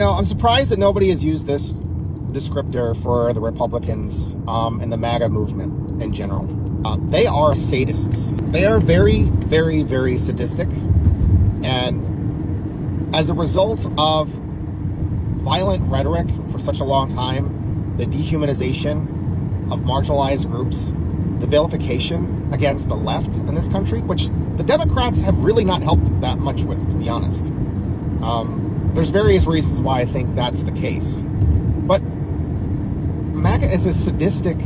I'm surprised that nobody has used this descriptor for the Republicans and the MAGA movement in general. They are sadists. They are very, very, very sadistic. And as a result of violent rhetoric for such a long time, the dehumanization of marginalized groups, the vilification against the left in this country, which the Democrats have really not helped that much with, to be honest. There's various reasons why I think that's the case. But MAGA is a sadistic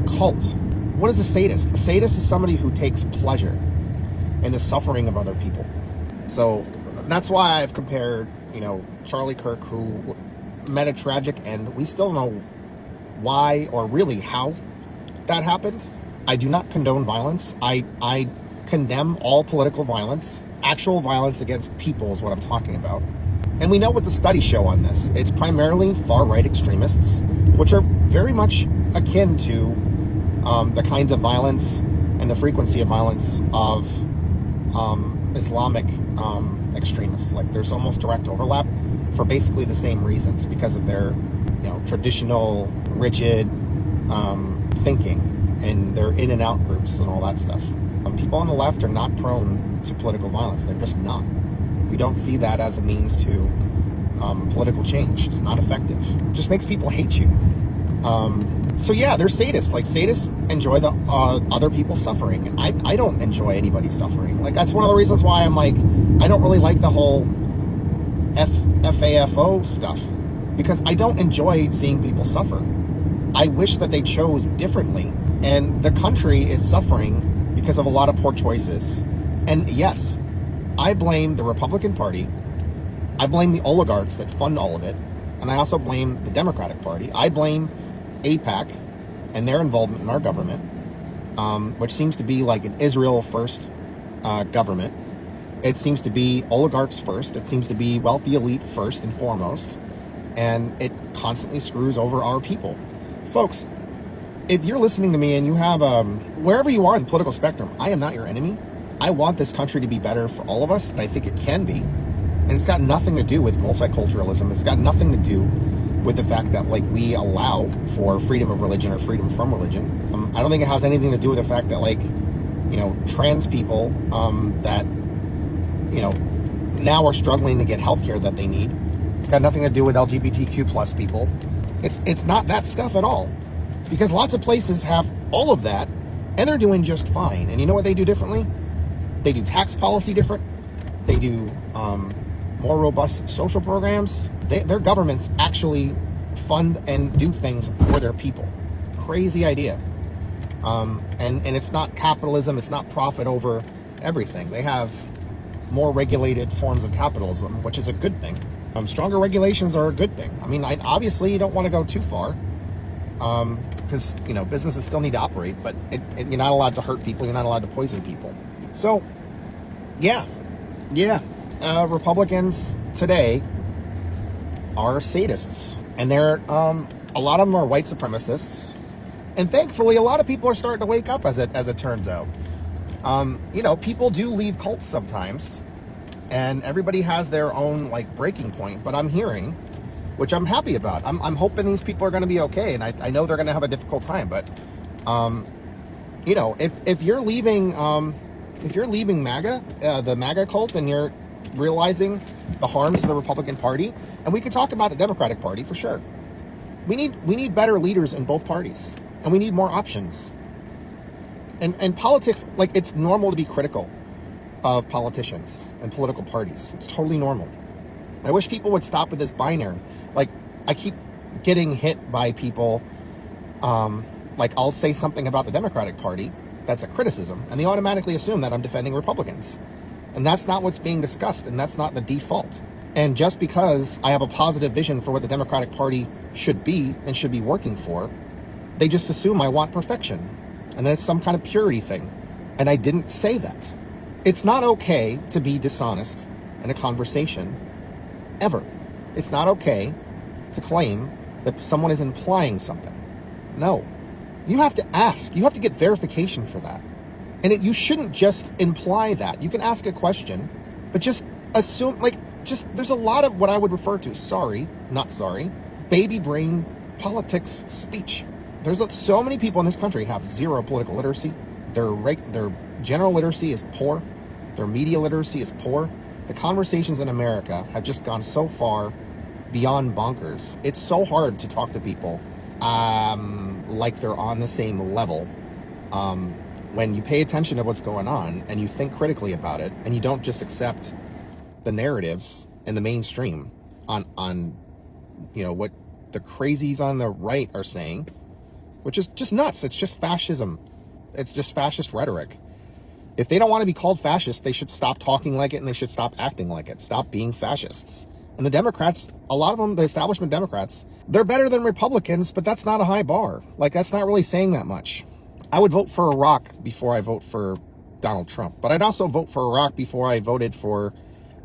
cult. What is a sadist? A sadist is somebody who takes pleasure in the suffering of other people. So that's why I've compared, Charlie Kirk, who met a tragic end. We still don't know why or really how that happened. I do not condone violence. I condemn all political violence. Actual violence against people is what I'm talking about. And we know what the studies show on this. It's primarily far-right extremists, which are very much akin to the kinds of violence and the frequency of violence of Islamic extremists. Like, there's almost direct overlap for basically the same reasons, because of their traditional, rigid thinking and their in and out groups and all that stuff. People on the left are not prone to political violence. They're just not. We don't see that as a means to political change. It's not effective. It just makes people hate you. So yeah, they're sadists. Like, sadists enjoy the other people's suffering, and I don't enjoy anybody's suffering. Like, that's one of the reasons why I'm like, I don't really like the whole FAFO stuff, because I don't enjoy seeing people suffer. I wish that they chose differently, and the country is suffering because of a lot of poor choices. And yes, I blame the Republican Party. I blame the oligarchs that fund all of it. And I also blame the Democratic Party. I blame AIPAC and their involvement in our government, which seems to be like an Israel first government. It seems to be oligarchs first. It seems to be wealthy elite first and foremost. And it constantly screws over our people. Folks, if you're listening to me and you have, wherever you are in the political spectrum, I am not your enemy. I want this country to be better for all of us, and I think it can be. And it's got nothing to do with multiculturalism. It's got nothing to do with the fact that, like, we allow for freedom of religion or freedom from religion. I don't think it has anything to do with the fact that, like, trans people that, now are struggling to get healthcare that they need. It's got nothing to do with LGBTQ plus people. It's not that stuff at all. Because lots of places have all of that, and they're doing just fine. And you know what they do differently? They do tax policy different. They do more robust social programs. Their governments actually fund and do things for their people. Crazy idea. And it's not capitalism. It's not profit over everything. They have more regulated forms of capitalism, which is a good thing. Stronger regulations are a good thing. I mean, obviously you don't want to go too far, because businesses still need to operate, but you're not allowed to hurt people. You're not allowed to poison people. So, yeah. Republicans today are sadists, and they're a lot of them are white supremacists, and thankfully a lot of people are starting to wake up as it turns out. People do leave cults sometimes, and everybody has their own breaking point, but I'm hearing, which I'm happy about. I'm hoping these people are going to be okay, and I know they're going to have a difficult time, but if you're leaving MAGA, the MAGA cult, and you're realizing the harms of the Republican Party, and we can talk about the Democratic Party for sure. We need better leaders in both parties, and we need more options. And politics, it's normal to be critical of politicians and political parties. It's totally normal. I wish people would stop with this binary. I keep getting hit by people, I'll say something about the Democratic Party that's a criticism, and they automatically assume that I'm defending Republicans. And that's not what's being discussed, and that's not the default. And just because I have a positive vision for what the Democratic Party should be and should be working for, they just assume I want perfection. And then it's some kind of purity thing. And I didn't say that. It's not okay to be dishonest in a conversation, ever. It's not okay to claim that someone is implying something. No. You have to ask. You have to get verification for that. And you shouldn't just imply that. You can ask a question, but just assume, just, there's a lot of what I would refer to, baby brain politics speech. There's so many people in this country have zero political literacy. Their general literacy is poor. Their media literacy is poor. The conversations in America have just gone so far beyond bonkers. It's so hard to talk to people like they're on the same level when you pay attention to what's going on and you think critically about it, and you don't just accept the narratives in the mainstream on what the crazies on the right are saying, which is just nuts. It's just fascism. It's just fascist rhetoric. If they don't want to be called fascists, they should stop talking like it, and they should stop acting like it. Stop being fascists. And the Democrats, a lot of them, the establishment Democrats, they're better than Republicans, but that's not a high bar. Like, that's not really saying that much. I would vote for Iraq before I vote for Donald Trump, but I'd also vote for Iraq before I voted for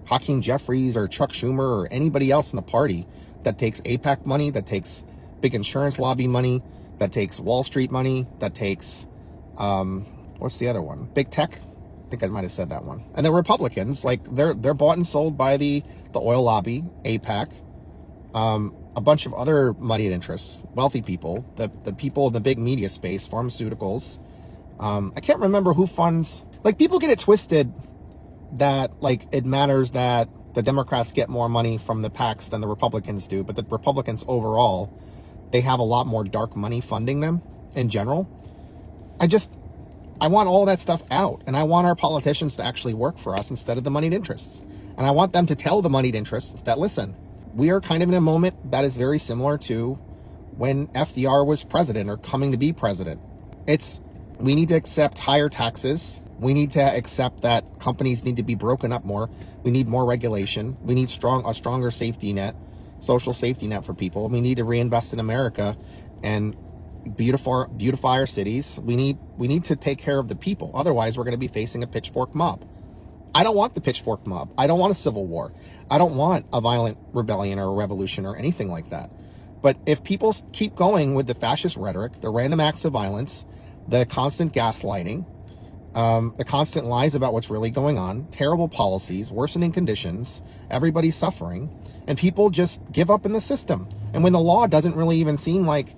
Hakeem Jeffries or Chuck Schumer or anybody else in the party that takes AIPAC money, that takes big insurance lobby money, that takes Wall Street money, that takes, what's the other one? Big tech? I think I might have said that one. And the Republicans, like, they're bought and sold by the oil lobby, AIPAC, a bunch of other moneyed interests, wealthy people, the people in the big media space, pharmaceuticals. I can't remember who funds, like, people get it twisted that, like, it matters that the Democrats get more money from the PACs than the Republicans do, but the Republicans overall, they have a lot more dark money funding them in general. I want all that stuff out, and I want our politicians to actually work for us instead of the moneyed interests. And I want them to tell the moneyed interests that, listen, we are kind of in a moment that is very similar to when FDR was president or coming to be president. We need to accept higher taxes. We need to accept that companies need to be broken up more. We need more regulation. We need a stronger safety net, social safety net for people. We need to reinvest in America and beautify our cities. We need to take care of the people. Otherwise, we're going to be facing a pitchfork mob. I don't want the pitchfork mob. I don't want a civil war. I don't want a violent rebellion or a revolution or anything like that. But if people keep going with the fascist rhetoric, the random acts of violence, the constant gaslighting, the constant lies about what's really going on, terrible policies, worsening conditions, everybody's suffering, and people just give up in the system. And when the law doesn't really even seem like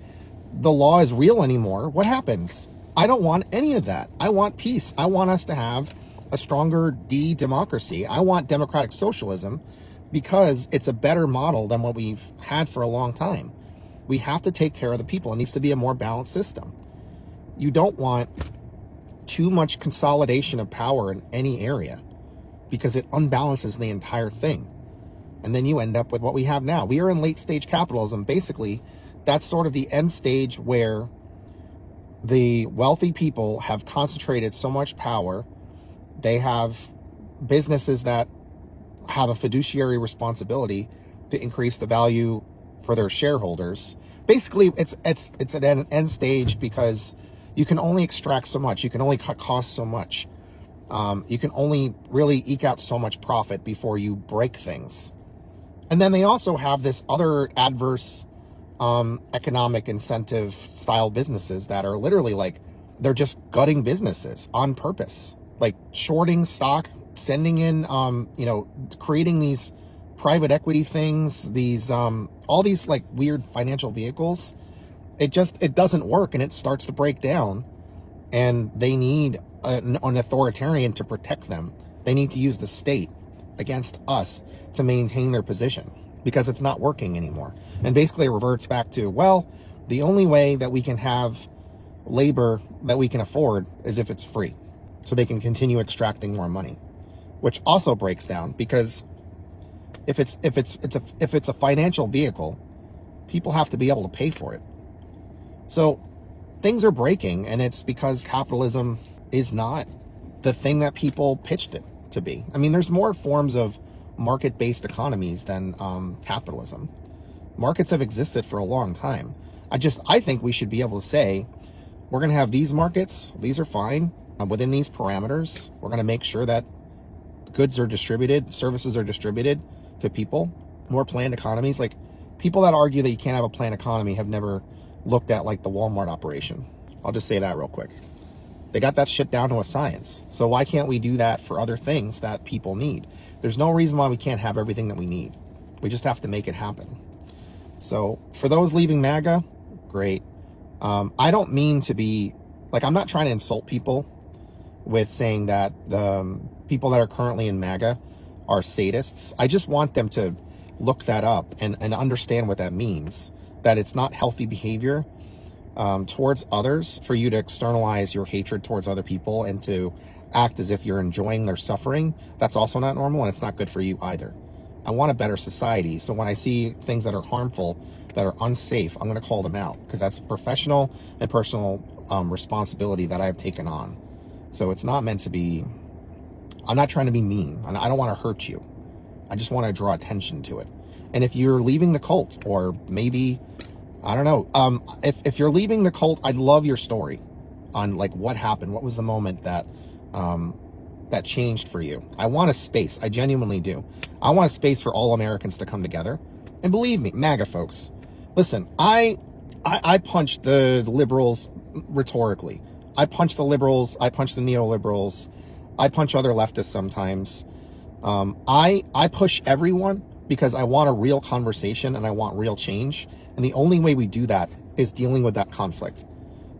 the law is real anymore, what happens? I don't want any of that. I want peace. I want us to have a stronger democracy. I want democratic socialism because it's a better model than what we've had for a long time. We have to take care of the people. It needs to be a more balanced system. You don't want too much consolidation of power in any area because it unbalances the entire thing. And then you end up with what we have now. We are in late stage capitalism. Basically, that's sort of the end stage where the wealthy people have concentrated so much power. They have businesses that have a fiduciary responsibility to increase the value for their shareholders. Basically, it's an end stage because you can only extract so much. You can only cut costs so much. You can only really eke out so much profit before you break things. And then they also have this other adverse economic incentive style businesses that are literally like, they're just gutting businesses on purpose, like shorting stock, sending in, creating these private equity things, these, all these like weird financial vehicles. It doesn't work, and it starts to break down, and they need an authoritarian to protect them. They need to use the state against us to maintain their position because it's not working anymore. And basically it reverts back to, well, the only way that we can have labor that we can afford is if it's free, so they can continue extracting more money, which also breaks down because if it's a financial vehicle, people have to be able to pay for it. So things are breaking, and it's because capitalism is not the thing that people pitched it to be. I mean, there's more forms of market-based economies than capitalism. Markets have existed for a long time. I think we should be able to say, we're going to have these markets, these are fine, within these parameters. We're going to make sure that goods are distributed, services are distributed to people. More planned economies. Like, people that argue that you can't have a planned economy have never looked at like the Walmart operation. I'll just say that real quick. They got that shit down to a science. So why can't we do that for other things that people need? There's no reason why we can't have everything that we need. We just have to make it happen. So for those leaving MAGA, great. I don't mean to be, like, I'm not trying to insult people with saying that the people that are currently in MAGA are sadists. I just want them to look that up and understand what that means, that it's not healthy behavior towards others for you to externalize your hatred towards other people and to act as if you're enjoying their suffering. That's also not normal, and it's not good for you either. I want a better society. So when I see things that are harmful, that are unsafe, I'm going to call them out, because that's a professional and personal responsibility that I've taken on. So it's not meant to be, I'm not trying to be mean, and I don't want to hurt you. I just want to draw attention to it. And if you're leaving the cult, or maybe, I don't know, if you're leaving the cult, I'd love your story on like what happened. What was the moment that that changed for you? I want a space. I genuinely do. I want a space for all Americans to come together. And believe me, MAGA folks, listen, I punch the liberals rhetorically. I punch the liberals. I punch the neoliberals. I punch other leftists sometimes. I push everyone because I want a real conversation and I want real change. And the only way we do that is dealing with that conflict,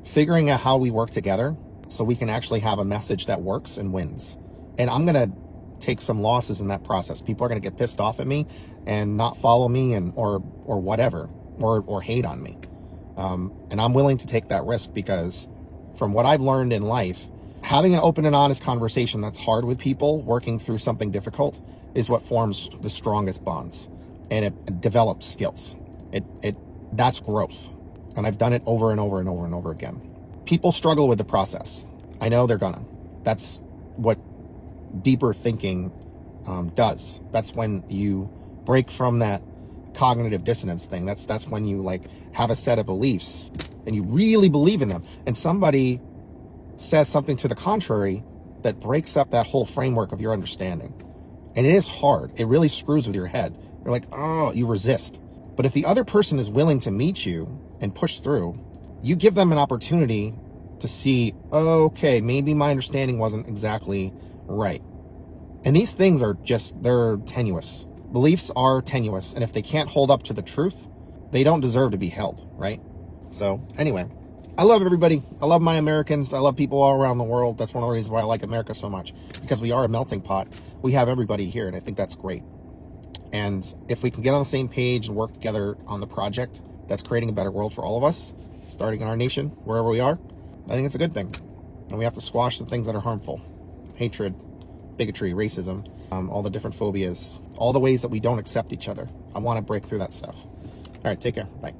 figuring out how we work together so we can actually have a message that works and wins. And I'm going to take some losses in that process. People are going to get pissed off at me and not follow me and or whatever, or hate on me. And I'm willing to take that risk, because from what I've learned in life, having an open and honest conversation that's hard with people, working through something difficult, is what forms the strongest bonds, and it develops skills. That's growth. And I've done it over and over and over and over again. People struggle with the process. I know they're gonna. That's what deeper thinking does. That's when you break from that cognitive dissonance thing. That's when you like have a set of beliefs and you really believe in them, and somebody says something to the contrary that breaks up that whole framework of your understanding. And it is hard. It really screws with your head. You're like, oh, you resist. But if the other person is willing to meet you and push through, you give them an opportunity to see, okay, maybe my understanding wasn't exactly right. And these things are just, they're tenuous. Beliefs are tenuous. And if they can't hold up to the truth, they don't deserve to be held, right? So anyway, I love everybody. I love my Americans. I love people all around the world. That's one of the reasons why I like America so much, because we are a melting pot. We have everybody here, and I think that's great. And if we can get on the same page and work together on the project that's creating a better world for all of us, starting in our nation, wherever we are, I think it's a good thing. And we have to squash the things that are harmful. Hatred, bigotry, racism, all the different phobias, all the ways that we don't accept each other. I want to break through that stuff. All right, take care. Bye.